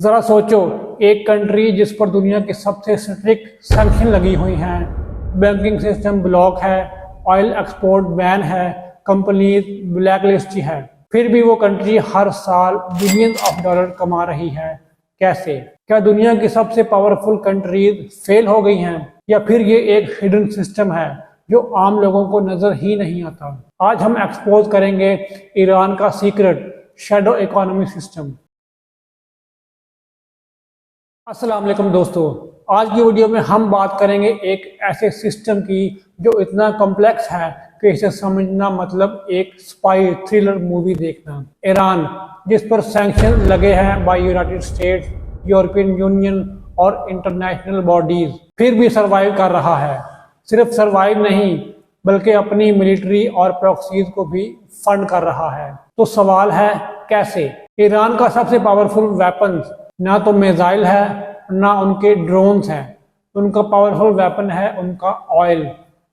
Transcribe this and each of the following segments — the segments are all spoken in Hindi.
जरा सोचो, एक कंट्री जिस पर दुनिया की सबसे स्ट्रिक्ट सैंक्शन लगी हुई हैं, बैंकिंग सिस्टम ब्लॉक है, ऑयल एक्सपोर्ट बैन है, कंपनीज ब्लैक लिस्ट है, फिर भी वो कंट्री हर साल बिलियंस ऑफ डॉलर कमा रही है। कैसे? क्या दुनिया की सबसे पावरफुल कंट्रीज फेल हो गई हैं, या फिर ये एक हिडन सिस्टम है जो आम लोगों को नजर ही नहीं आता? आज हम एक्सपोज करेंगे ईरान का सीक्रेट शैडो इकोनॉमी सिस्टम। अस्सलाम वालेकुम दोस्तों, आज की वीडियो में हम बात करेंगे एक ऐसे सिस्टम की जो इतना कॉम्प्लेक्स है कि इसे समझना मतलब एक स्पाई थ्रिलर मूवी देखना। ईरान, जिस पर सैंक्शन लगे हैं by United States, European Union और इंटरनेशनल बॉडीज, फिर भी सरवाइव कर रहा है। सिर्फ सरवाइव नहीं, बल्कि अपनी मिलिट्री और प्रॉक्सीज को भी फंड कर रहा है। तो सवाल है, कैसे? ईरान का सबसे पावरफुल वेपन्स ना तो मिसाइल है, ना उनके ड्रोन्स हैं। उनका पावरफुल वेपन है उनका ऑयल।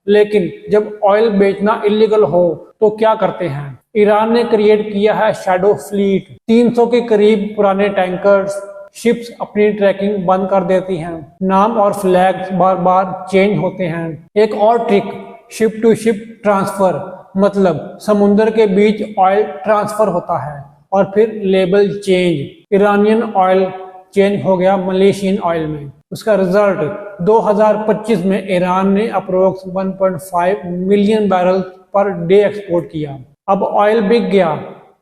लेकिन जब ऑयल बेचना इलीगल हो तो क्या करते हैं? ईरान ने क्रिएट किया है शैडो फ्लीट। 300 के करीब पुराने टैंकर्स, शिप्स अपनी ट्रैकिंग बंद कर देती हैं। नाम और फ्लैग्स बार बार चेंज होते हैं। एक और trick, ship to ship transfer, मतलब समुद्र के बीच ऑयल ट्रांसफर होता है और फिर label change. Iranian oil change हो गया मलेशियन ऑयल में। उसका रिजल्ट 2025 में ईरान ने approx 1.5 million barrel per day export किया। अब ऑयल बिक गया,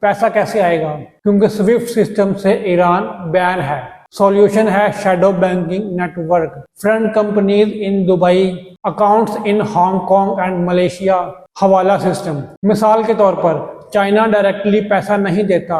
पैसा कैसे आएगा? क्योंकि स्विफ्ट सिस्टम से ईरान बैन है। सॉल्यूशन है shadow banking network, front companies in Dubai, accounts in Hong Kong and Malaysia, हवाला सिस्टम। मिसाल के तौर पर चाइना डायरेक्टली पैसा नहीं देता,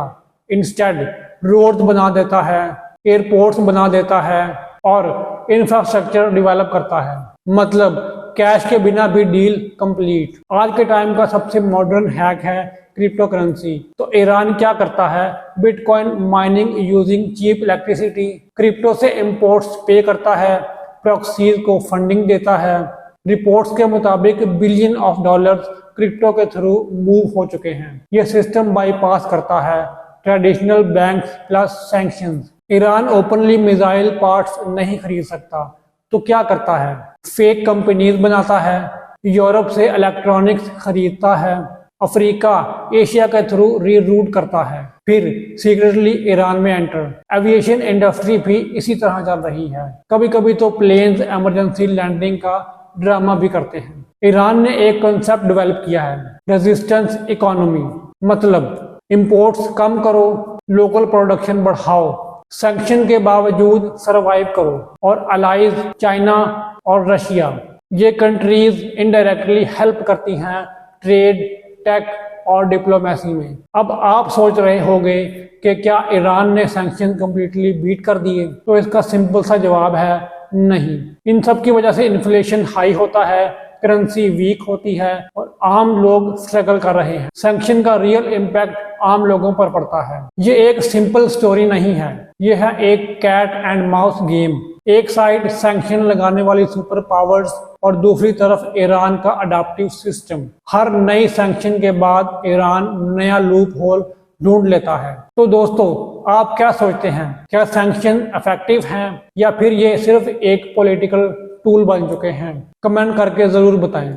इंस्टेड रोड्स बना देता है, एयरपोर्ट्स बना देता है और इंफ्रास्ट्रक्चर डेवलप करता है। मतलब कैश के बिना भी डील कंप्लीट। आज के टाइम का सबसे मॉडर्न हैक है क्रिप्टो करेंसी। तो ईरान क्या करता है? Bitcoin mining using cheap electricity, crypto से इंपोर्ट्स पे करता है, प्रॉक्सीज को फंडिंग देता है। रिपोर्ट्स के मुताबिक बिलियन ऑफ डॉलर्स क्रिप्टो के थ्रू मूव हो चुके हैं। यह सिस्टम बाईपास करता है traditional banks plus sanctions. Iran openly missile parts नहीं खरीद सकता, तो क्या करता है? फेक कंपनीज बनाता है, यूरोप से इलेक्ट्रॉनिक्स खरीदता है, अफ्रीका एशिया के थ्रू रीरूट करता है, फिर सीक्रेटली ईरान में एंटर। एविएशन इंडस्ट्री भी इसी तरह चल रही है। कभी कभी तो प्लेन्स इमरजेंसी लैंडिंग का ड्रामा भी करते हैं। ईरान ने एक कॉन्सेप्ट डेवलप किया है, रेजिस्टेंस इकोनॉमी, मतलब इंपोर्ट्स कम करो, लोकल प्रोडक्शन बढ़ाओ, सैंक्शन के बावजूद सरवाइव करो। और अलाइज चाइना और रशिया, ये कंट्रीज इनडायरेक्टली हेल्प करती हैं ट्रेड, टेक और डिप्लोमेसी में। अब आप सोच रहे होंगे कि क्या ईरान ने सैंक्शन कंप्लीटली बीट कर दिए? तो इसका सिंपल सा जवाब है नहीं। इन सब की वजह से इन्फ्लेशन हाई होता है, करेंसी वीक होती है और आम लोग स्ट्रगल कर रहे हैं। सैंक्शन का रियल इम्पैक्ट आम लोगों पर पड़ता है। ये एक सिंपल स्टोरी नहीं है, ये है एक कैट एंड माउस गेम। एक साइड सैंक्शन लगाने वाली सुपर पावर्स और दूसरी तरफ ईरान का अडाप्टिव सिस्टम। हर नई सैंक्शन के बाद ईरान नया लूप होल ढूंढ लेता है। तो दोस्तों, आप क्या सोचते हैं? क्या सैंक्शन इफेक्टिव हैं या फिर ये सिर्फ एक पॉलिटिकल टूल बन चुके हैं? कमेंट करके जरूर बताएं।